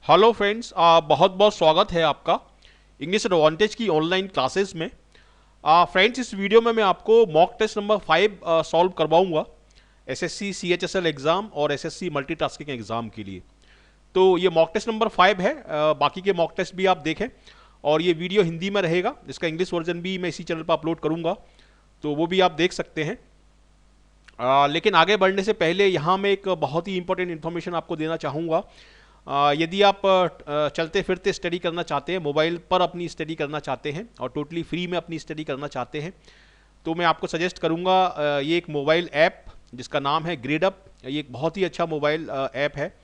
Hello friends, बहुत बहुत स्वागत है आपका इंग्लिश एडवांटेज की ऑनलाइन क्लासेस में। फ्रेंड्स, इस वीडियो में मैं आपको मॉक टेस्ट नंबर 5 सॉल्व करवाऊंगा एसएससी सीएचएसएल एग्ज़ाम और एसएससी मल्टीटास्किंग एग्ज़ाम के लिए। तो ये मॉक टेस्ट नंबर 5 है। बाकी के मॉक टेस्ट भी आप देखें, और ये वीडियो हिंदी में रहेगा। इसका इंग्लिश वर्जन भी मैं इसी चैनल पर अपलोड करूँगा, तो वो भी आप देख सकते हैं। लेकिन आगे बढ़ने से पहले यहाँ मैं एक बहुत ही इंपॉर्टेंट इन्फॉर्मेशन आपको देना चाहूँगा। यदि आप चलते फिरते स्टडी करना चाहते हैं, मोबाइल पर अपनी स्टडी करना चाहते हैं और टोटली फ्री में अपनी स्टडी करना चाहते हैं, तो मैं आपको सजेस्ट करूंगा ये एक मोबाइल ऐप जिसका नाम है ग्रेडअप। ये एक बहुत ही अच्छा मोबाइल ऐप है,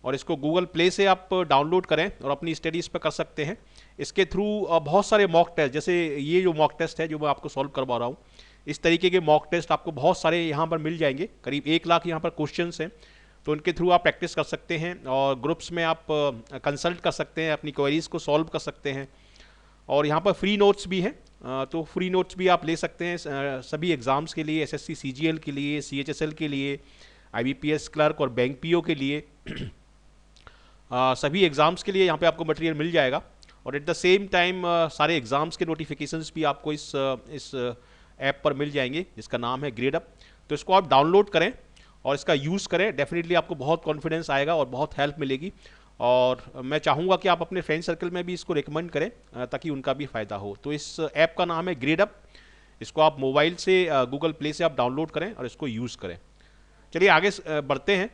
और इसको गूगल प्ले से आप डाउनलोड करें और अपनी स्टडी इस पर कर सकते हैं। इसके थ्रू बहुत सारे मॉक टेस्ट, जैसे ये जो मॉक टेस्ट है जो मैं आपको सॉल्व करवा रहा हूँ, इस तरीके के मॉक टेस्ट आपको बहुत सारे यहाँ पर मिल जाएंगे। करीब 1 लाख यहाँ पर क्वेश्चंस हैं, तो उनके थ्रू आप प्रैक्टिस कर सकते हैं और ग्रुप्स में आप कंसल्ट कर सकते हैं, अपनी क्वेरीज को सॉल्व कर सकते हैं। और यहाँ पर फ्री नोट्स भी हैं, तो फ्री नोट्स भी आप ले सकते हैं सभी एग्ज़ाम्स के लिए, एसएससी सीजीएल के लिए, सीएचएसएल के लिए, आईबीपीएस क्लर्क और बैंक पीओ के लिए। सभी एग्ज़ाम्स के लिए यहाँ पे आपको मटेरियल मिल जाएगा। और एट द सेम टाइम सारे एग्ज़ाम्स के नोटिफिकेशंस भी आपको इस ऐप पर मिल जाएंगे जिसका नाम है ग्रेडअप। तो इसको आप डाउनलोड करें और इसका यूज़ करें। डेफिनेटली आपको बहुत कॉन्फिडेंस आएगा और बहुत हेल्प मिलेगी। और मैं चाहूँगा कि आप अपने फ्रेंड सर्कल में भी इसको रिकमेंड करें ताकि उनका भी फ़ायदा हो। तो इस ऐप का नाम है ग्रेडअप। इसको आप मोबाइल से गूगल प्ले से आप डाउनलोड करें और इसको यूज़ करें। चलिए आगे बढ़ते हैं।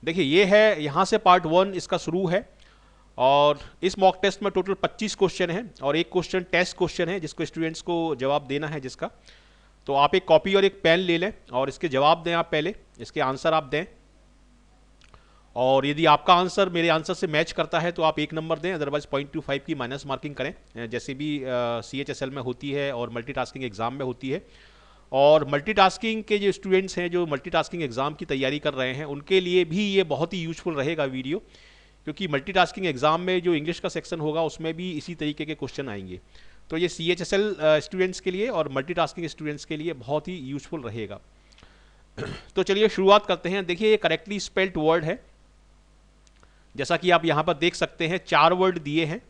देखिए, ये है, यहाँ से पार्ट 1 इसका शुरू है। और इस मॉक टेस्ट में टोटल 25 क्वेश्चन हैं और एक क्वेश्चन टेस्ट क्वेश्चन है जिसको स्टूडेंट्स को जवाब देना है जिसका। तो आप एक कॉपी और एक पेन ले लें और इसके जवाब दें। आप पहले इसके आंसर आप दें, और यदि आपका आंसर मेरे आंसर से मैच करता है तो आप 1 नंबर दें, अदरवाइज 0.25 की माइनस मार्किंग करें, जैसे भी सीएचएसएल में होती है और मल्टीटास्किंग एग्जाम में होती है। और मल्टीटास्किंग के जो स्टूडेंट्स हैं जो मल्टीटास्किंग एग्जाम की तैयारी कर रहे हैं, उनके लिए भी ये बहुत ही यूजफुल रहेगा वीडियो, क्योंकि मल्टीटास्किंग एग्जाम में जो इंग्लिश का सेक्शन होगा उसमें भी इसी तरीके के क्वेश्चन आएंगे। तो ये सीएचएसएल स्टूडेंट्स के लिए और मल्टीटास्किंग स्टूडेंट्स के लिए बहुत ही यूजफुल रहेगा। तो चलिए शुरुआत करते हैं। देखिए, ये करेक्टली स्पेल्ड वर्ड है, जैसा कि आप यहाँ पर देख सकते हैं। 4 वर्ड दिए हैं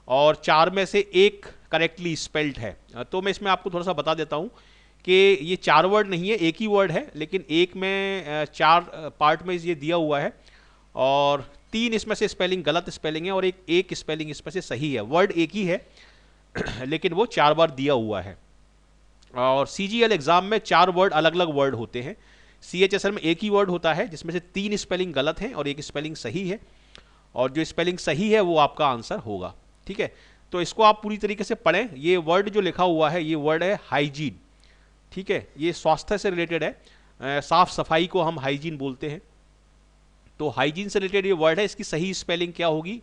और 4 में से एक करेक्टली स्पेल्ड है। तो मैं इसमें आपको थोड़ा सा बता देता हूँ कि ये 4 वर्ड नहीं है, एक ही वर्ड है, लेकिन एक में 4 पार्ट में ये दिया हुआ है, और 3 इसमें से स्पेलिंग गलत स्पेलिंग है और एक स्पेलिंग इसमें से सही है। वर्ड एक ही है लेकिन वो 4 बार दिया हुआ है। और सीजीएल एग्जाम में 4 वर्ड अलग अलग वर्ड होते हैं। सीएचएसएल में एक ही वर्ड होता है जिसमें से 3 स्पेलिंग गलत हैं और एक स्पेलिंग सही है, और जो स्पेलिंग सही है वो आपका आंसर होगा। ठीक है, तो इसको आप पूरी तरीके से पढ़ें। ये वर्ड जो लिखा हुआ है, ये वर्ड है हाइजीन। ठीक है, ये स्वास्थ्य से रिलेटेड है, साफ सफाई को हम हाइजीन बोलते हैं। तो हाइजीन से रिलेटेड ये वर्ड है, इसकी सही स्पेलिंग क्या होगी,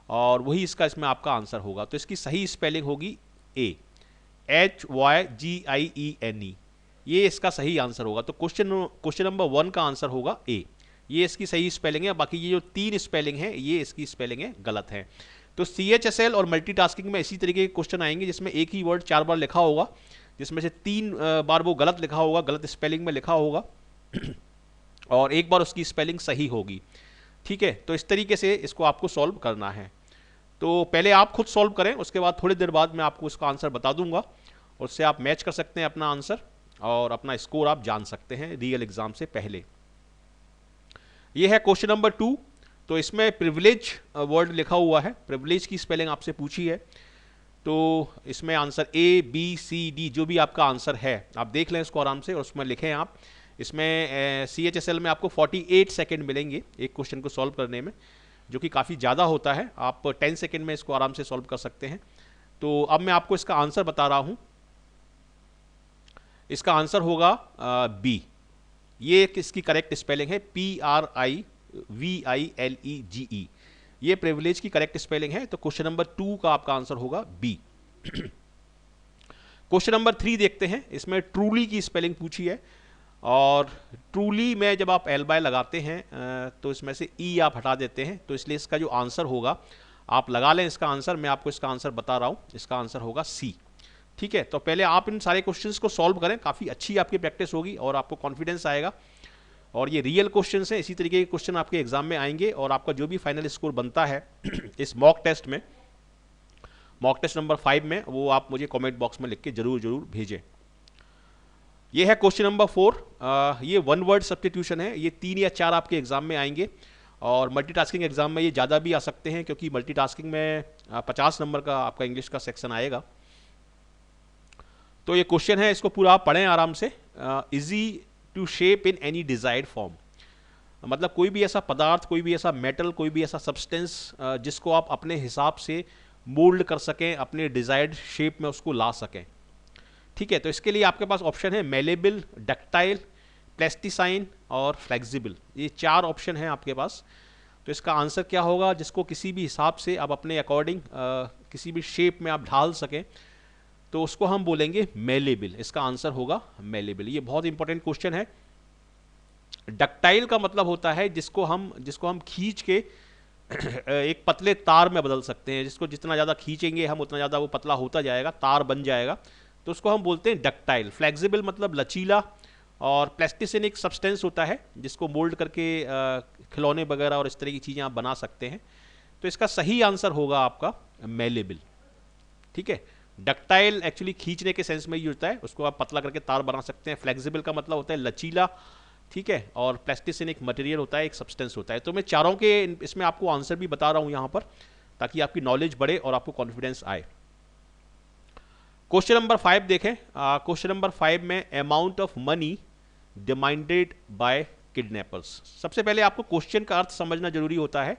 और वही इसका इसमें आपका आंसर होगा। तो इसकी सही स्पेलिंग होगी HYGIENE। ये इसका सही आंसर होगा। तो क्वेश्चन नंबर 1 का आंसर होगा ए। ये इसकी सही स्पेलिंग है। बाकी ये जो 3 स्पेलिंग है ये इसकी स्पेलिंग है गलत है। तो सीएचएसएल और मल्टीटास्किंग में इसी तरीके के क्वेश्चन आएंगे जिसमें एक ही वर्ड 4 बार लिखा होगा, जिसमें से 3 बार वो गलत लिखा होगा, गलत स्पेलिंग में लिखा होगा और एक बार उसकी स्पेलिंग सही होगी। ठीक है, तो इस तरीके से इसको आपको सॉल्व करना है। तो पहले आप खुद सॉल्व करें, उसके बाद थोड़ी देर बाद मैं आपको इसका आंसर बता दूंगा, उससे आप मैच कर सकते हैं अपना आंसर और अपना स्कोर आप जान सकते हैं रियल एग्जाम से पहले। ये है क्वेश्चन नंबर 2। तो इसमें प्रिविलेज वर्ड लिखा हुआ है, प्रिविलेज की स्पेलिंग आपसे पूछी है। तो इसमें आंसर ABCD जो भी आपका आंसर है आप देख लें इसको आराम से और उसमें लिखें आप। इसमें CHSL में आपको 48 सेकेंड मिलेंगे एक क्वेश्चन को सॉल्व करने में, जो कि काफ़ी ज़्यादा होता है। आप 10 सेकेंड में इसको आराम से सॉल्व कर सकते हैं। तो अब मैं आपको इसका आंसर बता रहा हूँ। इसका आंसर होगा B। ये इसकी करेक्ट स्पेलिंग है PRIVILEGE। ये प्रिविलेज की करेक्ट स्पेलिंग है। तो क्वेश्चन नंबर 2 का आपका आंसर होगा B। क्वेश्चन नंबर 3 देखते हैं। इसमें ट्रूली की स्पेलिंग पूछी है, और ट्रूली में जब आप एल बाय लगाते हैं तो इसमें से ई आप हटा देते हैं, तो इसलिए इसका जो आंसर होगा आप लगा लें। इसका आंसर मैं आपको इसका आंसर बता रहा हूँ, इसका आंसर होगा सी। ठीक है, तो पहले आप इन सारे क्वेश्चंस को सॉल्व करें, काफ़ी अच्छी आपकी प्रैक्टिस होगी और आपको कॉन्फिडेंस आएगा। और ये रियल क्वेश्चन हैं, इसी तरीके के क्वेश्चन आपके एग्जाम में आएंगे और आपका जो भी फाइनल स्कोर बनता है इस मॉक टेस्ट में, मॉक टेस्ट नंबर 5 में, वो आप मुझे कमेंट बॉक्स में लिख के जरूर जरूर भेजें। ये है क्वेश्चन नंबर 4। ये वन वर्ड सब्स्टिट्यूशन है, ये 3 या 4 आपके एग्जाम में आएंगे और मल्टीटास्किंग एग्जाम में ये ज़्यादा भी आ सकते हैं, क्योंकि मल्टीटास्किंग में 50 नंबर का आपका इंग्लिश का सेक्शन आएगा। तो ये क्वेश्चन है, इसको पूरा आप पढ़ें आराम से। Easy to shape in any desired form, मतलब कोई भी ऐसा पदार्थ, कोई भी ऐसा मेटल, कोई भी ऐसा सब्सटेंस जिसको आप अपने हिसाब से मोल्ड कर सकें, अपने डिजायर्ड शेप में उसको ला सकें। ठीक है, तो इसके लिए आपके पास ऑप्शन है मेलेबल, डक्टाइल, प्लास्टिसाइन और फ्लेक्सिबल। ये 4 ऑप्शन हैं आपके पास। तो इसका आंसर क्या होगा, जिसको किसी भी हिसाब से आप अपने अकॉर्डिंग किसी भी शेप में आप ढाल सकें, तो उसको हम बोलेंगे मेलेबल। इसका आंसर होगा मेलेबल। ये बहुत इंपॉर्टेंट क्वेश्चन है। डक्टाइल का मतलब होता है जिसको हम खींच के एक पतले तार में बदल सकते हैं, जिसको जितना ज़्यादा खींचेंगे हम उतना ज़्यादा वो पतला होता जाएगा, तार बन जाएगा, तो उसको हम बोलते हैं डक्टाइल। फ्लेक्सिबल मतलब लचीला, और प्लास्टिसिन एक सब्सटेंस होता है जिसको मोल्ड करके खिलौने वगैरह और इस तरह की चीज़ें आप बना सकते हैं। तो इसका सही आंसर होगा आपका मेलेबल। ठीक है, डक्टाइल एक्चुअली खींचने के सेंस में यूज होता है, उसको आप पतला करके तार बना सकते हैं। फ्लेक्सिबल का मतलब होता है लचीला, ठीक है, और प्लास्टिसिन एक मटेरियल होता है, एक सब्सटेंस होता है। तो मैं चारों के इसमें आपको आंसर भी बता रहा हूं यहां पर, ताकि आपकी नॉलेज बढ़े और आपको कॉन्फिडेंस आए। क्वेश्चन नंबर 5 देखें। क्वेश्चन नंबर 5 में amount of money demanded by kidnappers. सबसे पहले आपको क्वेश्चन का अर्थ समझना जरूरी होता है।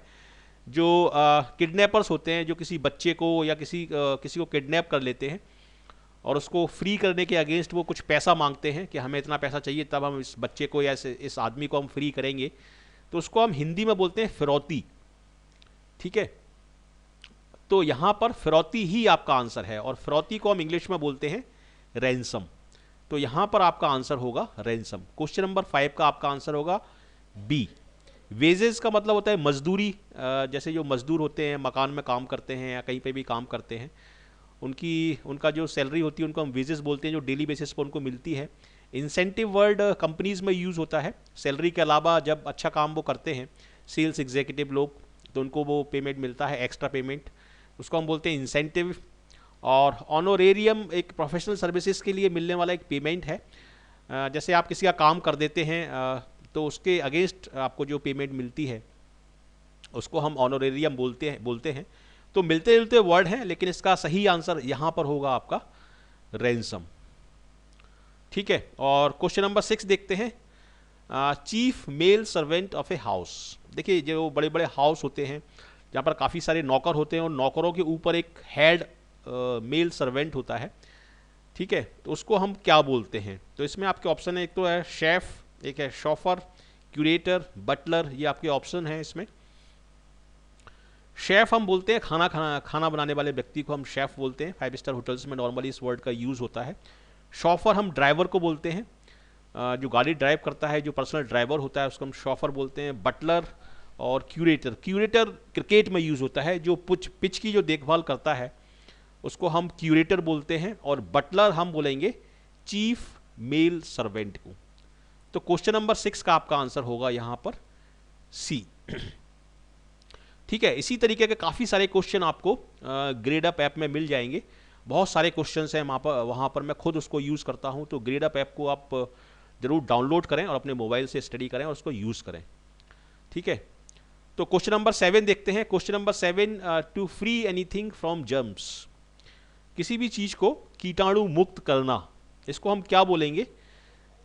जो किडनैपर्स होते हैं, जो किसी बच्चे को या किसी को किडनैप कर लेते हैं और उसको फ्री करने के अगेंस्ट वो कुछ पैसा मांगते हैं कि हमें इतना पैसा चाहिए, तब हम इस बच्चे को या इस आदमी को हम फ्री करेंगे, तो उसको हम हिंदी में बोलते हैं फिरौती। ठीक है, तो यहां पर फिरौती ही आपका आंसर है, और फिरौती को हम इंग्लिश में बोलते हैं रैंसम। तो यहां पर आपका आंसर होगा रैंसम। क्वेश्चन नंबर 5 का आपका आंसर होगा बी। वेजेस का मतलब होता है मजदूरी। जैसे जो मजदूर होते हैं, मकान में काम करते हैं या कहीं पे भी काम करते हैं, उनका जो सैलरी होती है उनको हम वेजेस बोलते हैं, जो डेली बेसिस पर उनको मिलती है। इंसेंटिव वर्ड कंपनीज में यूज़ होता है। सैलरी के अलावा जब अच्छा काम वो करते हैं, सेल्स एग्जीक्यूटिव लोग, तो उनको वो पेमेंट मिलता है, एक्स्ट्रा पेमेंट, उसको हम बोलते हैं इंसेंटिव। और ऑनोरेरियम एक प्रोफेशनल सर्विसेज के लिए मिलने वाला एक पेमेंट है। जैसे आप किसी का काम कर देते हैं तो उसके अगेंस्ट आपको जो पेमेंट मिलती है उसको हम ऑनोरेरियम बोलते हैं। तो मिलते जुलते वर्ड हैं, लेकिन इसका सही आंसर यहां पर होगा आपका रैंसम। ठीक है, और क्वेश्चन नंबर 6 देखते हैं। Chief male servant of a house. देखिए, जो बड़े बड़े हाउस होते हैं जहाँ पर काफ़ी सारे नौकर होते हैं और नौकरों के ऊपर एक हेड मेल सर्वेंट होता है। ठीक है, तो उसको हम क्या बोलते हैं? तो इसमें आपके ऑप्शन है, एक तो है शेफ, एक है शॉफर, क्यूरेटर, बटलर, ये आपके ऑप्शन हैं इसमें। शेफ हम बोलते हैं खाना बनाने वाले व्यक्ति को हम शेफ बोलते हैं। 5 स्टार होटल्स में नॉर्मली इस वर्ड का यूज़ होता है। शॉफर हम ड्राइवर को बोलते हैं, जो गाड़ी ड्राइव करता है, जो पर्सनल ड्राइवर होता है उसको हम शॉफर बोलते हैं। बटलर और क्यूरेटर क्रिकेट में यूज़ होता है, जो पिच की जो देखभाल करता है उसको हम क्यूरेटर बोलते हैं। और बटलर हम बोलेंगे चीफ मेल सर्वेंट को। तो क्वेश्चन नंबर 6 का आपका आंसर होगा यहां पर सी। ठीक है, इसी तरीके के काफ़ी सारे क्वेश्चन आपको ग्रेड अप ऐप में मिल जाएंगे। बहुत सारे क्वेश्चन हैं वहाँ पर मैं खुद उसको यूज़ करता हूँ। तो ग्रेड अप ऐप को आप ज़रूर डाउनलोड करें और अपने मोबाइल से स्टडी करें और उसको यूज़ करें। ठीक है, तो क्वेश्चन नंबर 7 देखते हैं। Question number 7, to free anything from germs. किसी भी चीज़ को कीटाणु मुक्त करना, इसको हम क्या बोलेंगे?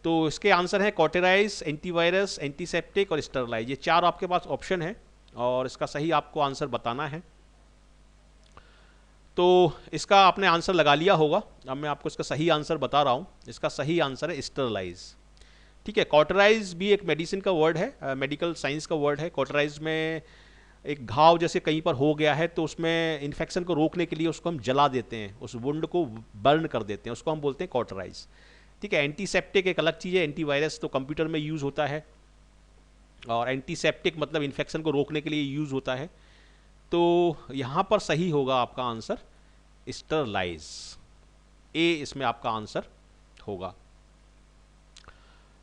तो इसके आंसर हैं कॉटेराइज, एंटीवायरस, एंटीसेप्टिक और स्टरलाइज। ये 4 आपके पास ऑप्शन है और इसका सही आपको आंसर बताना है। तो इसका आपने आंसर लगा लिया होगा। अब मैं आपको इसका सही आंसर बता रहा हूँ। इसका सही आंसर है स्टरलाइज। ठीक है, कॉटेराइज भी एक मेडिसिन का वर्ड है, मेडिकल साइंस का वर्ड है। कॉटेराइज में एक घाव जैसे कहीं पर हो गया है तो उसमें इन्फेक्शन को रोकने के लिए उसको हम जला देते हैं, उस वुंड को बर्न कर देते हैं, उसको हम बोलते हैं कॉटेराइज। ठीक है, एंटीसेप्टिक एक अलग चीज़ है। एंटीवायरस तो कंप्यूटर में यूज़ होता है, और एंटीसेप्टिक मतलब इन्फेक्शन को रोकने के लिए यूज़ होता है। तो यहाँ पर सही होगा आपका आंसर स्टरलाइज। ए इसमें आपका आंसर होगा।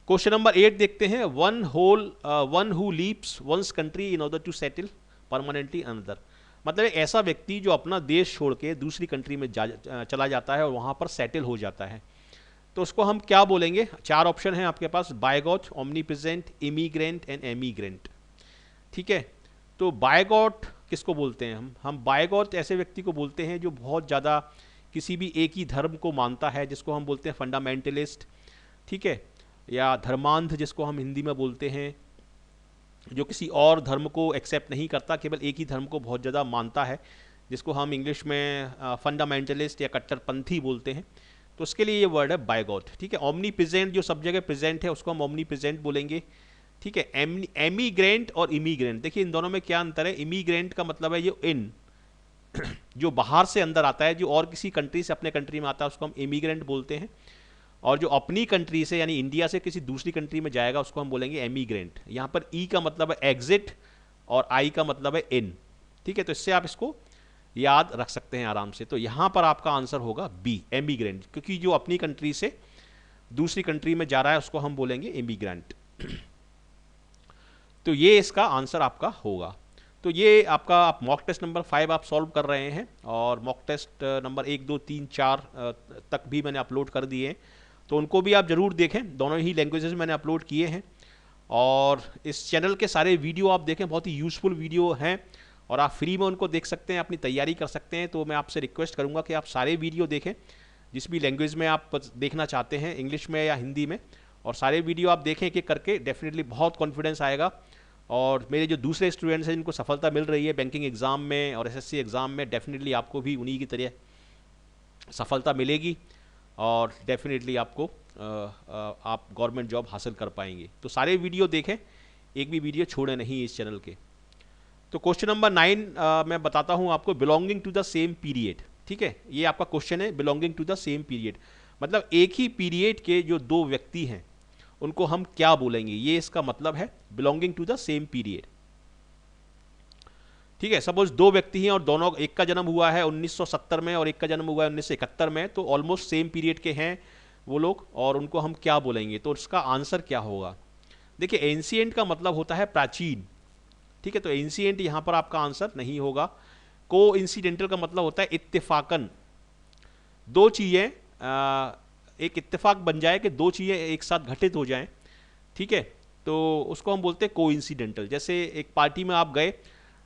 क्वेश्चन नंबर 8 देखते हैं, one who leaves one's country in order to settle permanently another. मतलब एक ऐसा व्यक्ति जो अपना देश छोड़ के दूसरी कंट्री में चला जाता है और वहाँ पर सेटल हो जाता है, तो उसको हम क्या बोलेंगे? 4 ऑप्शन हैं आपके पास, बायगॉट, ओमनीप्रेजेंट, इमिग्रेंट एंड एमिग्रेंट। ठीक है, तो बायगॉट किसको बोलते हैं? हम बायगॉट ऐसे व्यक्ति को बोलते हैं जो बहुत ज़्यादा किसी भी एक ही धर्म को मानता है, जिसको हम बोलते हैं फंडामेंटलिस्ट। ठीक है, या धर्मांध जिसको हम हिंदी में बोलते हैं, जो किसी और धर्म को एक्सेप्ट नहीं करता, केवल एक ही धर्म को बहुत ज़्यादा मानता है, जिसको हम इंग्लिश में फंडामेंटलिस्ट या कट्टरपंथी बोलते हैं। तो उसके लिए ये वर्ड है बायगॉट। ठीक है, ओमनी प्रेजेंट जो सब जगह प्रेजेंट है उसको हम ओमनी प्रेजेंट बोलेंगे। ठीक है, एमिग्रेंट और इमिग्रेंट, देखिए इन दोनों में क्या अंतर है? इमिग्रेंट का मतलब है जो जो बाहर से अंदर आता है, जो और किसी कंट्री से अपने कंट्री में आता है, उसको हम इमिग्रेंट बोलते हैं। और जो अपनी कंट्री से यानी इंडिया से किसी दूसरी कंट्री में जाएगा उसको हम बोलेंगे एमिग्रेंट। यहाँ पर ई का मतलब है एग्जिट और आई का मतलब है इन। ठीक है, तो इससे आप इसको याद रख सकते हैं आराम से। तो यहाँ पर आपका आंसर होगा बी, एमिग्रेंट, क्योंकि जो अपनी कंट्री से दूसरी कंट्री में जा रहा है उसको हम बोलेंगे इमिग्रेंट। तो ये इसका आंसर आपका होगा। तो ये आपका आप मॉक टेस्ट नंबर 5 आप सॉल्व कर रहे हैं, और मॉक टेस्ट नंबर 1, 2, 3, 4 तक भी मैंने अपलोड कर दिए हैं, तो उनको भी आप ज़रूर देखें। दोनों ही लैंग्वेजेस मैंने अपलोड किए हैं, और इस चैनल के सारे वीडियो आप देखें, बहुत ही यूज़फुल वीडियो हैं और आप फ्री में उनको देख सकते हैं, अपनी तैयारी कर सकते हैं। तो मैं आपसे रिक्वेस्ट करूँगा कि आप सारे वीडियो देखें, जिस भी लैंग्वेज में आप देखना चाहते हैं, इंग्लिश में या हिंदी में, और सारे वीडियो आप देखें एक एक करके, डेफिनेटली बहुत कॉन्फिडेंस आएगा। और मेरे जो दूसरे स्टूडेंट्स हैं जिनको सफलता मिल रही है बैंकिंग एग्ज़ाम में और एसएससी एग्ज़ाम में, डेफिनेटली आपको भी उन्हीं की तरह सफलता मिलेगी, और डेफिनेटली आपको आप गवर्नमेंट जॉब हासिल कर पाएंगे। तो सारे वीडियो देखें, एक भी वीडियो छोड़े नहीं इस चैनल के। तो क्वेश्चन नंबर 9 मैं बताता हूं आपको, belonging to the same period. ठीक है, ये आपका क्वेश्चन है, belonging to the same period, मतलब एक ही पीरियड के जो दो व्यक्ति हैं उनको हम क्या बोलेंगे, ये इसका मतलब है belonging to the same period. ठीक है, सपोज दो व्यक्ति हैं और दोनों, एक का जन्म हुआ है 1970 में और एक का जन्म हुआ है 1971 में, तो ऑलमोस्ट सेम पीरियड के हैं वो लोग, और उनको हम क्या बोलेंगे? तो उसका आंसर क्या होगा? देखिए, एंशिएंट का मतलब होता है प्राचीन। ठीक है, तो एंशिएंट यहां पर आपका आंसर नहीं होगा। को इंसिडेंटल का मतलब होता है इत्तेफाकन, दो चीजें एक इत्तेफाक बन जाए कि दो चीजें एक साथ घटित हो जाएं। ठीक है, तो उसको हम बोलते हैं को इंसिडेंटल। जैसे एक पार्टी में आप गए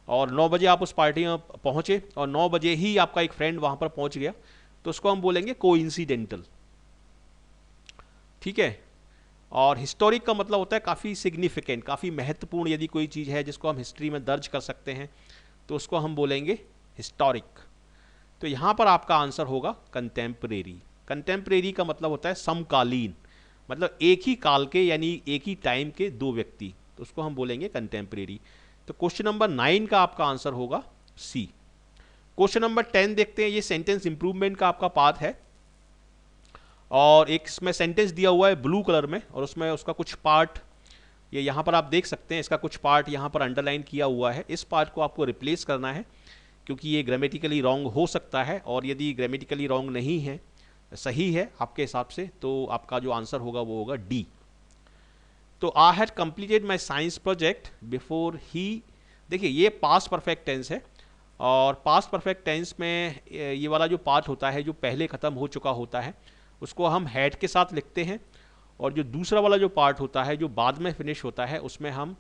और 9 बजे आप उस पार्टी में पहुंचे और 9 बजे ही आपका एक फ्रेंड वहां पर पहुंच गया, तो उसको हम बोलेंगे को इंसिडेंटल। ठीक है, और हिस्टोरिक का मतलब होता है काफ़ी सिग्निफिकेंट, काफ़ी महत्वपूर्ण, यदि कोई चीज़ है जिसको हम हिस्ट्री में दर्ज कर सकते हैं तो उसको हम बोलेंगे हिस्टोरिक। तो यहाँ पर आपका आंसर होगा कंटेम्परेरी। कंटेम्परेरी का मतलब होता है समकालीन, मतलब एक ही काल के यानी एक ही टाइम के दो व्यक्ति, तो उसको हम बोलेंगे कंटेम्परेरी। तो क्वेश्चन नंबर 9 का आपका आंसर होगा सी। क्वेश्चन नंबर 10 देखते हैं, ये सेंटेंस इंप्रूवमेंट का आपका पार्ट है, और एक इसमें सेंटेंस दिया हुआ है ब्लू कलर में, और उसमें उसका कुछ पार्ट ये यहाँ पर आप देख सकते हैं, इसका कुछ पार्ट यहाँ पर अंडरलाइन किया हुआ है। इस पार्ट को आपको रिप्लेस करना है, क्योंकि ये ग्रामेटिकली रॉन्ग हो सकता है, और यदि ग्रामेटिकली रॉन्ग नहीं है, सही है आपके हिसाब से, तो आपका जो आंसर होगा वो होगा डी। तो I had completed my science project before he, देखिए ये पास्ट परफेक्ट टेंस है, और पास्ट परफेक्ट टेंस में ये वाला जो पार्ट होता है जो पहले ख़त्म हो चुका होता है उसको हम हैड के साथ लिखते हैं, और जो दूसरा वाला जो पार्ट होता है जो बाद में फिनिश होता है उसमें हम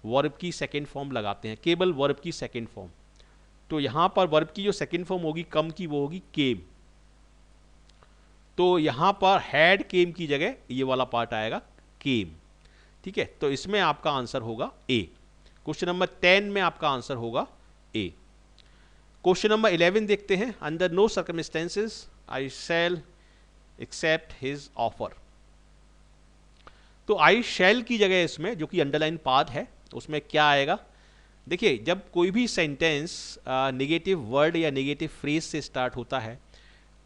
वर्ब की सेकेंड फॉर्म लगाते हैं, केवल वर्ब की सेकेंड फॉर्म। तो यहाँ पर वर्ब की जो सेकेंड फॉर्म होगी कम की, वो होगी केम। तो यहाँ पर हैड केम की जगह ये वाला पार्ट आएगा केम। ठीक है, तो इसमें आपका आंसर होगा ए। क्वेश्चन नंबर 10 में आपका आंसर होगा ए। क्वेश्चन नंबर 11 देखते हैं, अंडर नो सर्कमस्टेंसेस आई शैल एक्सेप्ट हिज ऑफर। तो आई शैल की जगह इसमें जो कि अंडरलाइन पार्ट है उसमें क्या आएगा? देखिए, जब कोई भी सेंटेंस नेगेटिव वर्ड या नेगेटिव फ्रेज से स्टार्ट होता है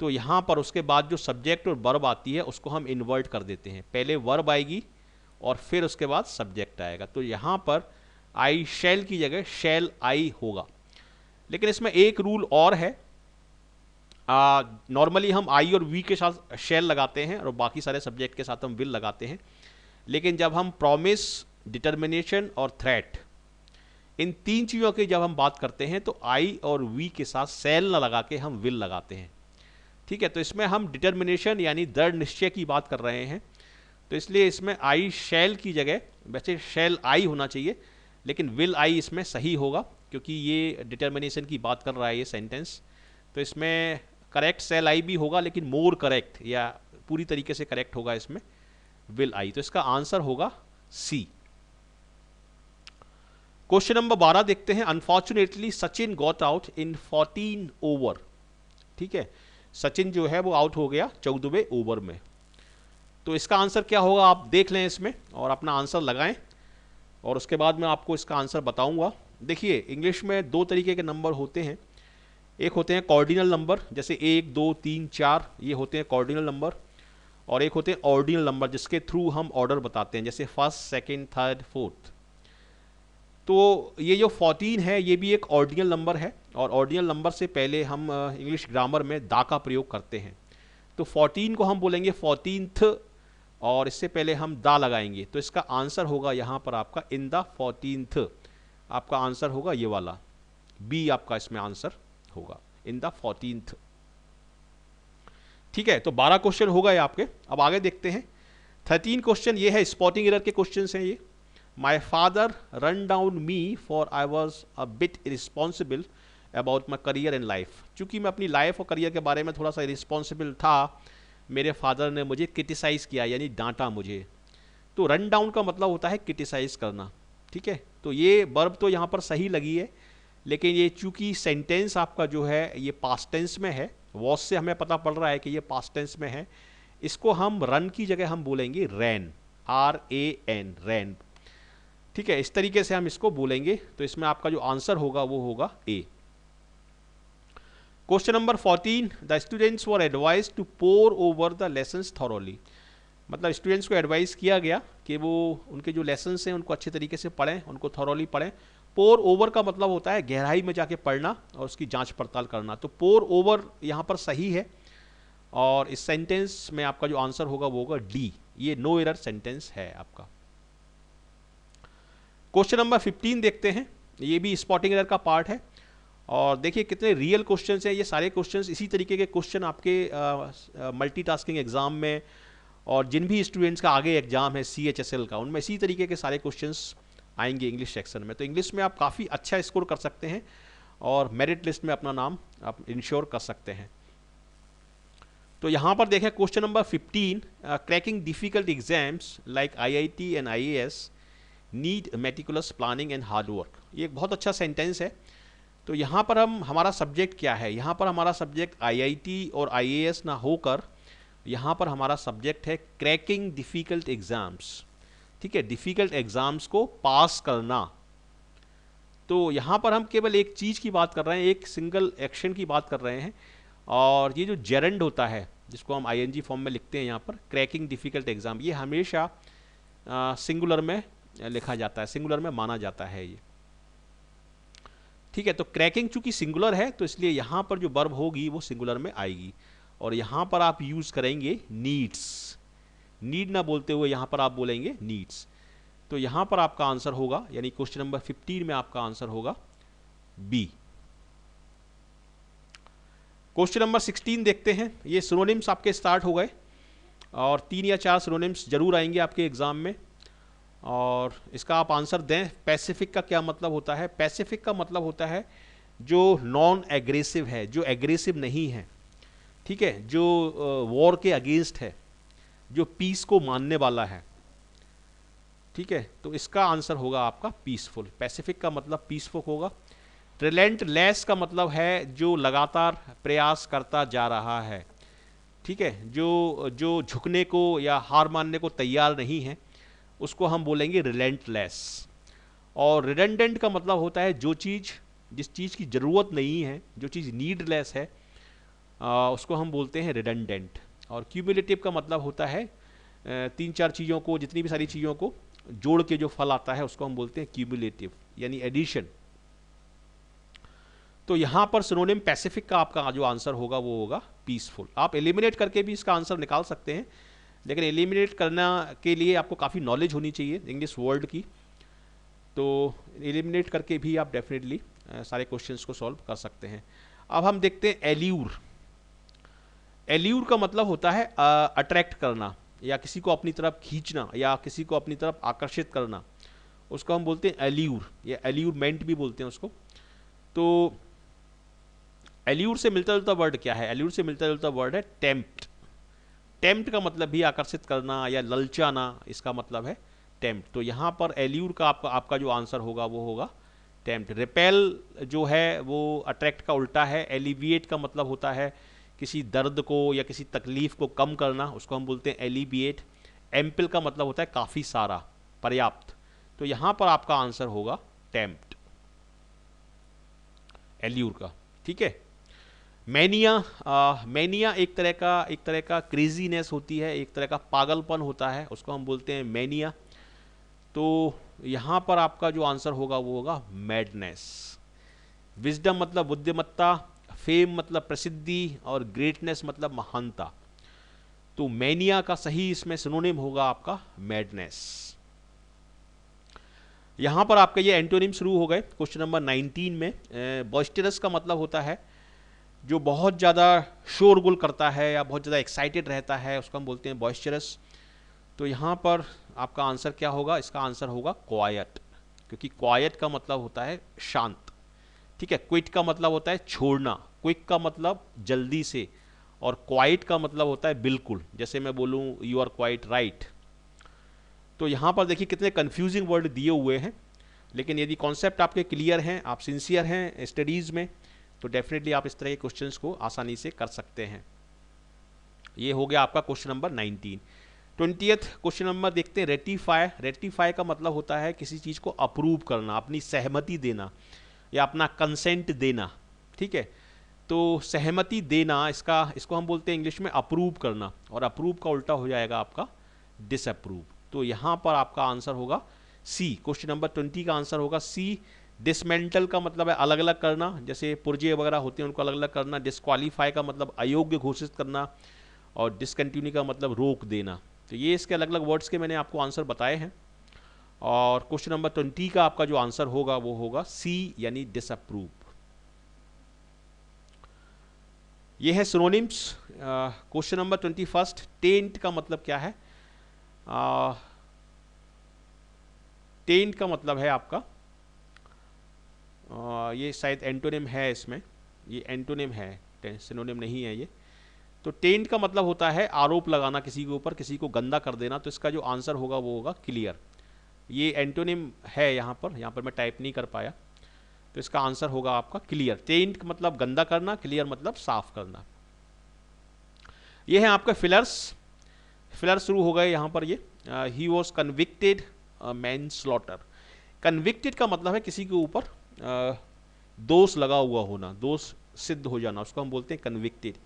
तो यहाँ पर उसके बाद जो सब्जेक्ट और वर्ब आती है उसको हम इन्वर्ट कर देते हैं। पहले वर्ब आएगी और फिर उसके बाद सब्जेक्ट आएगा। तो यहाँ पर आई शैल की जगह शैल आई होगा। लेकिन इसमें एक रूल और है, नॉर्मली हम आई और वी के साथ शैल लगाते हैं और बाकी सारे सब्जेक्ट के साथ हम विल लगाते हैं। लेकिन जब हम प्रॉमिस, डिटर्मिनेशन और थ्रेट, इन तीन चीज़ों की जब हम बात करते हैं तो आई और वी के साथ सेल ना लगा के हम विल लगाते हैं। ठीक है, तो इसमें हम डिटर्मिनेशन यानी दृढ़ निश्चय की बात कर रहे हैं, तो इसलिए इसमें आई शैल की जगह, वैसे शैल आई होना चाहिए लेकिन विल आई इसमें सही होगा, क्योंकि ये डिटर्मिनेशन की बात कर रहा है ये सेंटेंस। तो इसमें करेक्ट सेल आई भी होगा, लेकिन मोर करेक्ट या पूरी तरीके से करेक्ट होगा इसमें विल आई। तो इसका आंसर होगा सी। क्वेश्चन नंबर 12 देखते हैं। Unfortunately Sachin got out in 14 over. ठीक है, सचिन जो है वो आउट हो गया 14वें ओवर में। तो इसका आंसर क्या होगा आप देख लें इसमें और अपना आंसर लगाएं, और उसके बाद मैं आपको इसका आंसर बताऊंगा। देखिए, इंग्लिश में दो तरीके के नंबर होते हैं। एक होते हैं कॉर्डिनल नंबर, जैसे 1, 2, 3, 4, ये होते हैं कॉर्डिनल नंबर, और एक होते हैं ऑर्डिनल नंबर जिसके थ्रू हम ऑर्डर बताते हैं, जैसे फर्स्ट, सेकंड, थर्ड, फोर्थ। तो ये जो 14 है ये भी एक ऑर्डिनल नंबर है, और ऑर्डिनल नंबर से पहले हम इंग्लिश ग्रामर में दा का प्रयोग करते हैं। तो 14 को हम बोलेंगे 14th, और इससे पहले हम दा लगाएंगे। तो इसका आंसर होगा यहाँ पर आपका इन द 14th। आपका आंसर होगा ये वाला बी, आपका इसमें आंसर होगा इन द 14th। ठीक है, तो 12 क्वेश्चन हो गए आपके। अब आगे देखते हैं 13 क्वेश्चन। ये है स्पॉटिंग एरर के क्वेश्चन हैं ये। My father run down me for I was a bit irresponsible about my career and life. चूंकि मैं अपनी लाइफ और करियर के बारे में थोड़ा सा इरिस्पॉन्सिबल था, मेरे फादर ने मुझे क्रिटिसाइज किया यानी डांटा मुझे। तो रन डाउन का मतलब होता है क्रिटिसाइज करना। ठीक है, तो ये वर्ब तो यहाँ पर सही लगी है, लेकिन ये चूंकि सेंटेंस आपका जो है ये पास्ट टेंस में है, वॉज से हमें पता पड़ रहा है कि ये पास्ट टेंस में है, इसको हम रन की जगह हम बोलेंगे रैन, RAN, रैन। ठीक है, इस तरीके से हम इसको बोलेंगे। तो इसमें आपका जो आंसर होगा वो होगा a. Question number 14, the students were advise to pore over the lessons thoroughly. मतलब स्टूडेंट्स को एडवाइस किया गया कि वो उनके जो लेसन्स हैं उनको अच्छे तरीके से पढ़ें, उनको थॉरोली पढ़ें। पोर ओवर का मतलब होता है गहराई में जाके पढ़ना और उसकी जांच पड़ताल करना। तो पोर ओवर यहाँ पर सही है, और इस सेंटेंस में आपका जो आंसर होगा वो होगा डी। ये नो एरर सेंटेंस है आपका। क्वेश्चन नंबर 15 देखते हैं। ये भी स्पॉटिंग एरर का पार्ट है, और देखिए कितने रियल क्वेश्चंस हैं। ये सारे क्वेश्चंस इसी तरीके के क्वेश्चन आपके मल्टीटास्किंग एग्जाम में, और जिन भी स्टूडेंट्स का आगे एग्जाम है CHSL का, उनमें इसी तरीके के सारे क्वेश्चंस आएंगे इंग्लिश सेक्शन में। तो इंग्लिश में आप काफ़ी अच्छा स्कोर कर सकते हैं और मेरिट लिस्ट में अपना नाम आप इंश्योर कर सकते हैं। तो यहाँ पर देखें question number 15, cracking difficult exams like IIT and IAS need meticulous planning and hard work. ये एक बहुत अच्छा सेंटेंस है। तो यहाँ पर हमारा सब्जेक्ट क्या है? यहाँ पर हमारा सब्जेक्ट IIT और IAS ना होकर यहाँ पर हमारा सब्जेक्ट है क्रैकिंग डिफिकल्ट एग्जाम्स। ठीक है, डिफिकल्ट एग्जाम्स को पास करना। तो यहाँ पर हम केवल एक चीज़ की बात कर रहे हैं, एक सिंगल एक्शन की बात कर रहे हैं, और ये जो जेरेंड होता है जिसको हम ING फॉर्म में लिखते हैं यहाँ पर, क्रैकिंग डिफिकल्ट एग्जाम, ये हमेशा सिंगुलर में लिखा जाता है, सिंगुलर में माना जाता है ये। ठीक है, तो क्रैकिंग चूंकि सिंगुलर है तो इसलिए यहाँ पर जो वर्ब होगी वो सिंगुलर में आएगी, और यहाँ पर आप यूज करेंगे नीड्स। नीड ना बोलते हुए यहाँ पर आप बोलेंगे नीड्स। तो यहाँ पर आपका आंसर होगा, यानी क्वेश्चन नंबर 15 में आपका आंसर होगा बी। क्वेश्चन नंबर 16 देखते हैं। ये सिनोनिम्स आपके स्टार्ट हो गए, और 3 या 4 सिनोनिम्स जरूर आएंगे आपके एग्जाम में, और इसका आप आंसर दें। पैसिफिक का क्या मतलब होता है? पैसिफिक का मतलब होता है जो नॉन एग्रेसिव है, जो एग्रेसिव नहीं है। ठीक है, जो वॉर के अगेंस्ट है, जो पीस को मानने वाला है। ठीक है, तो इसका आंसर होगा आपका पीसफुल। पैसिफिक का मतलब पीसफुल होगा। रिलेंटलेस का मतलब है जो लगातार प्रयास करता जा रहा है। ठीक है, जो झुकने को या हार मानने को तैयार नहीं है, उसको हम बोलेंगे रिलेंटलेस। और रिडंडेंट का मतलब होता है जिस चीज़ की ज़रूरत नहीं है, जो चीज़ नीडलेस है, उसको हम बोलते हैं रिडंडेंट। और क्यूमुलेटिव का मतलब होता है 3-4 चीज़ों को, जितनी भी सारी चीज़ों को जोड़ के जो फल आता है उसको हम बोलते हैं क्यूमुलेटिव, यानी एडिशन। तो यहाँ पर सिनोनिम पैसिफिक का आपका जो आंसर होगा वो होगा पीसफुल। आप एलिमिनेट करके भी इसका आंसर निकाल सकते हैं, लेकिन एलिमिनेट करना के लिए आपको काफ़ी नॉलेज होनी चाहिए इंग्लिश वर्ड की, तो एलिमिनेट करके भी आप डेफिनेटली सारे क्वेश्चंस को सॉल्व कर सकते हैं। अब हम देखते हैं एल्यूर। एल्यूर का मतलब होता है अट्रैक्ट करना या किसी को अपनी तरफ खींचना या किसी को अपनी तरफ आकर्षित करना, उसको हम बोलते हैं एल्यूर या एल्यूरमेंट भी बोलते हैं उसको। तो एल्यूर से मिलता जुलता वर्ड क्या है? एल्यूर से मिलता जुलता वर्ड है टेम्प्ट। टेम्प्ट का मतलब भी आकर्षित करना या ललचाना, इसका मतलब है टेम्प्ट। तो यहाँ पर एल्यूर का आपका जो आंसर होगा वो होगा टेम्प्ट। रिपेल जो है वो अट्रैक्ट का उल्टा है। एलिविएट का मतलब होता है किसी दर्द को या किसी तकलीफ को कम करना, उसको हम बोलते हैं एलिविएट। एम्पल का मतलब होता है काफ़ी सारा, पर्याप्त। तो यहाँ पर आपका आंसर होगा टेम्प्ट, एल्यूर का। ठीक है। मैनिया, मैनिया एक तरह का क्रेजीनेस होती है, एक तरह का पागलपन होता है, उसको हम बोलते हैं मैनिया। तो यहाँ पर आपका जो आंसर होगा वो होगा मैडनेस। विजडम मतलब बुद्धिमत्ता, फेम मतलब प्रसिद्धि और ग्रेटनेस मतलब महानता। तो मैनिया का सही इसमें सिनोनिम होगा आपका मैडनेस। यहां पर आपका ये एंटोनिम शुरू हो गए क्वेश्चन नंबर 19 में। बॉइस्टरस का मतलब होता है जो बहुत ज़्यादा शोरगुल करता है या बहुत ज़्यादा एक्साइटेड रहता है, उसको हम बोलते हैं बॉइस्टरस। तो यहाँ पर आपका आंसर क्या होगा? इसका आंसर होगा क्वाइट, क्योंकि क्वाइट का मतलब होता है शांत। ठीक है। क्विट का मतलब होता है छोड़ना, क्विक का मतलब जल्दी से, और क्वाइट का मतलब होता है बिल्कुल। जैसे मैं बोलूँ यू आर क्वाइट राइट। तो यहाँ पर देखिए कितने कंफ्यूजिंग वर्ड दिए हुए हैं, लेकिन यदि कॉन्सेप्ट आपके क्लियर हैं, आप सिंसियर हैं स्टडीज़ में, तो डेफिनेटली आप इस तरह के क्वेश्चंस को आसानी से कर सकते हैं। ये हो गया आपका question number 19। 20th question number देखते हैं रेटिफाई। रेटिफाई का मतलब होता है किसी चीज़ को अप्रूव करना, अपनी सहमति देना या अपना कंसेंट देना। ठीक है। तो सहमति देना, इसको हम बोलते हैं इंग्लिश में अप्रूव करना, और अप्रूव का उल्टा हो जाएगा आपका डिसअप्रूव। तो यहाँ पर आपका आंसर होगा सी। क्वेश्चन नंबर 20 का आंसर होगा सी। डिसमेंटल का मतलब है अलग अलग करना, जैसे पुर्जे वगैरह होते हैं उनको अलग अलग करना। डिस्क्वालीफाई का मतलब अयोग्य घोषित करना, और डिसकंटिन्यू का मतलब रोक देना। तो ये इसके अलग अलग वर्ड्स के मैंने आपको आंसर बताए हैं। और क्वेश्चन नंबर 20 का आपका जो आंसर होगा वो होगा सी, यानी डिसअप्रूव। ये है सिनोनिम्स। क्वेश्चन नंबर 21, टेंट का मतलब क्या है? टेंट का मतलब है आपका ये शायद एंटोनिम है, इसमें ये एंटोनिम है, सिनोनिम नहीं है ये। तो टेंट का मतलब होता है आरोप लगाना किसी के ऊपर, किसी को गंदा कर देना। तो इसका जो आंसर होगा वो होगा क्लियर। ये एंटोनिम है यहाँ पर मैं टाइप नहीं कर पाया, तो इसका आंसर होगा आपका क्लियर। टेंट मतलब गंदा करना, क्लियर मतलब साफ करना। ये है आपका फिलर्स। फिलर शुरू हो गए यहाँ पर। ये ही वॉज कन्विक्टेड मैनस्लॉटर। कन्विक्टेड का मतलब है किसी के ऊपर दोष लगा हुआ होना, दोष सिद्ध हो जाना, उसको हम बोलते हैं कन्विक्टेड।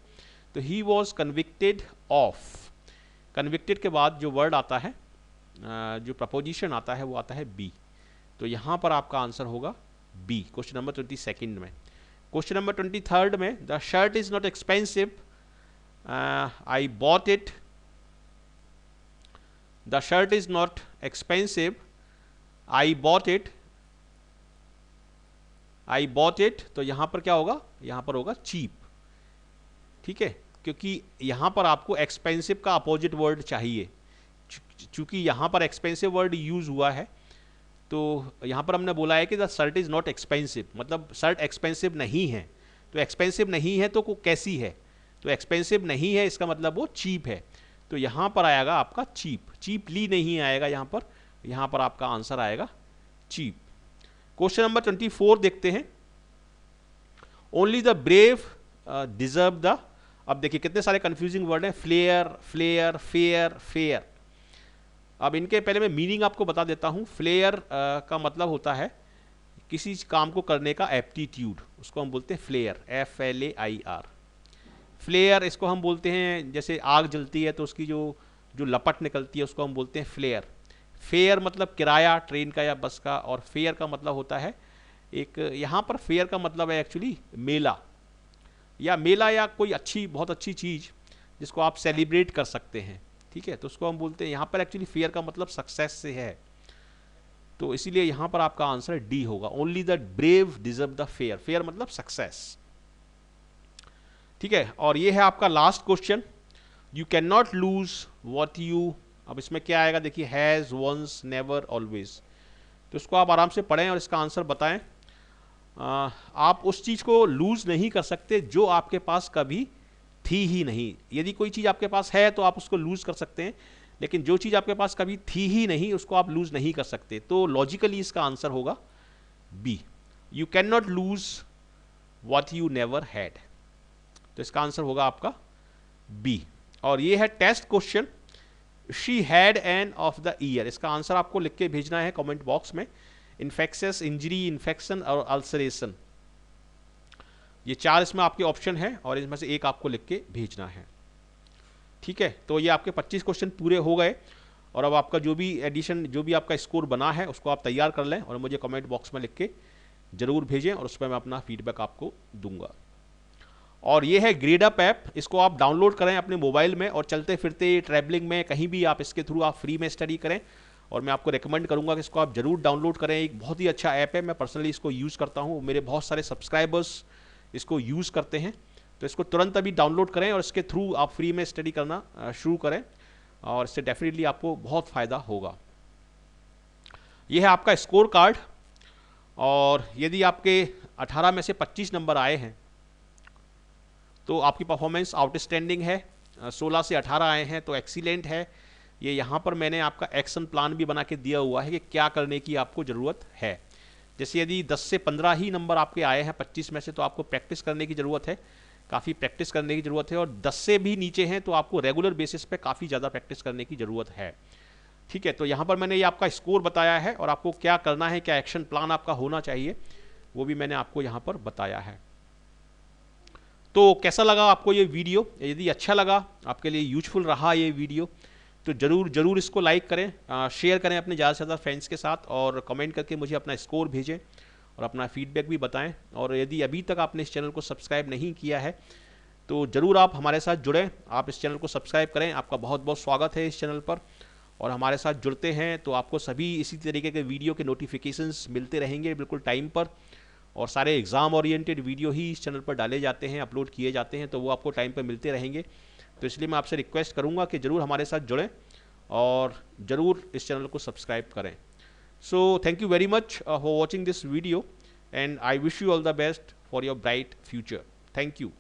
तो he was convicted of. Convicted के बाद जो वर्ड आता है, जो प्रपोजिशन आता है, वो आता है बी। तो यहाँ पर आपका आंसर होगा बी, क्वेश्चन नंबर 22 में। क्वेश्चन नंबर 23 में, the shirt is not expensive, I bought it. The shirt is not expensive, I bought it. I bought it, तो यहां पर क्या होगा? यहां पर होगा चीप। ठीक है, क्योंकि यहां पर आपको एक्सपेंसिव का अपोजिट वर्ड चाहिए। चूंकि यहां पर एक्सपेंसिव वर्ड यूज हुआ है, तो यहां पर हमने बोला है कि the shirt is not expensive, मतलब शर्ट एक्सपेंसिव नहीं है। तो एक्सपेंसिव नहीं है तो कैसी है? तो एक्सपेंसिव नहीं है इसका मतलब वो चीप है। तो यहां पर आएगा आपका चीप, चीपली नहीं आएगा यहां पर आपका आंसर आएगा चीप। क्वेश्चन नंबर 24 देखते हैं। Only the brave deserve the. अब देखिए कितने सारे कंफ्यूजिंग वर्ड हैं, फ्लेयर, फ्लेयर, फेयर, फेयर। अब इनके पहले मैं मीनिंग आपको बता देता हूं। फ्लेयर का मतलब होता है किसी काम को करने का एप्टीट्यूड, उसको हम बोलते हैं फ्लेयर, FLAIR। फ्लेयर इसको हम बोलते हैं, जैसे आग जलती है तो उसकी जो लपट निकलती है उसको हम बोलते हैं फ्लेयर। फेयर मतलब किराया ट्रेन का या बस का, और फेयर का मतलब होता है एक, यहाँ पर फेयर का मतलब है एक्चुअली मेला, या कोई बहुत अच्छी चीज़ जिसको आप सेलिब्रेट कर सकते हैं। ठीक है, तो उसको हम बोलते हैं, यहाँ पर एक्चुअली फेयर का मतलब सक्सेस से है, तो इसीलिए यहाँ पर आपका आंसर डी होगा, only the brave deserve the fair, fair मतलब सक्सेस। ठीक है, और ये है आपका last question, you can not loose what you, अब इसमें क्या आएगा देखिए, हैज, वंस, नेवर, ऑलवेज, तो इसको आप आराम से पढ़ें और इसका आंसर बताएं। आप उस चीज़ को लूज नहीं कर सकते जो आपके पास कभी थी ही नहीं। यदि कोई चीज़ आपके पास है तो आप उसको लूज कर सकते हैं, लेकिन जो चीज़ आपके पास कभी थी ही नहीं उसको आप लूज नहीं कर सकते। तो लॉजिकली इसका आंसर होगा B, you can not lose what you never had, तो इसका आंसर होगा आपका बी। और ये है test question, she had an of the year, इसका आंसर आपको लिख के भेजना है कमेंट बॉक्स में। इन्फेक्शियस इंजरी, इन्फेक्शन और अल्सरेशन, ये 4 इसमें आपके ऑप्शन है और इसमें से एक आपको लिख के भेजना है। ठीक है, तो ये आपके 25 क्वेश्चन पूरे हो गए, और अब आपका जो भी एडिशन, जो भी आपका स्कोर बना है उसको आप तैयार कर लें और मुझे कमेंट बॉक्स में लिख के जरूर भेजें, और उस पर मैं अपना फीडबैक आपको दूंगा। और ये है ग्रेडअप ऐप, इसको आप डाउनलोड करें अपने मोबाइल में, और चलते फिरते ट्रैवलिंग में कहीं भी आप इसके थ्रू आप फ्री में स्टडी करें, और मैं आपको रेकमेंड करूंगा कि इसको आप जरूर डाउनलोड करें। एक बहुत ही अच्छा ऐप है, मैं पर्सनली इसको यूज़ करता हूँ, मेरे बहुत सारे सब्सक्राइबर्स इसको यूज़ करते हैं, तो इसको तुरंत अभी डाउनलोड करें और इसके थ्रू आप फ्री में स्टडी करना शुरू करें, और इससे डेफिनेटली आपको बहुत फ़ायदा होगा। यह है आपका स्कोर कार्ड, और यदि आपके 18 में से 25 नंबर आए हैं तो आपकी परफॉर्मेंस आउटस्टैंडिंग है, 16 से 18 आए हैं तो एक्सीलेंट है। ये यहाँ पर मैंने आपका एक्शन प्लान भी बना के दिया हुआ है कि क्या करने की आपको ज़रूरत है। जैसे यदि 10 से 15 ही नंबर आपके आए हैं 25 में से, तो आपको प्रैक्टिस करने की ज़रूरत है, काफ़ी प्रैक्टिस करने की ज़रूरत है, और 10 से भी नीचे हैं तो आपको रेगुलर बेसिस पे काफ़ी ज़्यादा प्रैक्टिस करने की ज़रूरत है। ठीक है, तो यहाँ पर मैंने ये आपका स्कोर बताया है, और आपको क्या करना है, क्या एक्शन प्लान आपका होना चाहिए, वो भी मैंने आपको यहाँ पर बताया है। तो कैसा लगा आपको ये वीडियो? यदि अच्छा लगा, आपके लिए यूजफुल रहा ये वीडियो, तो जरूर इसको लाइक करें, शेयर करें अपने ज़्यादा से ज़्यादा फ्रेंड्स के साथ, और कमेंट करके मुझे अपना स्कोर भेजें और अपना फीडबैक भी बताएं। और यदि अभी तक आपने इस चैनल को सब्सक्राइब नहीं किया है तो ज़रूर आप हमारे साथ जुड़ें, आप इस चैनल को सब्सक्राइब करें, आपका बहुत बहुत स्वागत है इस चैनल पर। और हमारे साथ जुड़ते हैं तो आपको सभी इसी तरीके के वीडियो के नोटिफिकेशंस मिलते रहेंगे बिल्कुल टाइम पर, और सारे एग्ज़ाम ओरिएंटेड वीडियो ही इस चैनल पर डाले जाते हैं, अपलोड किए जाते हैं, तो वो आपको टाइम पर मिलते रहेंगे। तो इसलिए मैं आपसे रिक्वेस्ट करूंगा कि ज़रूर हमारे साथ जुड़ें और ज़रूर इस चैनल को सब्सक्राइब करें। So thank you very much for watching this video, and I wish you all the best for your bright future. Thank you.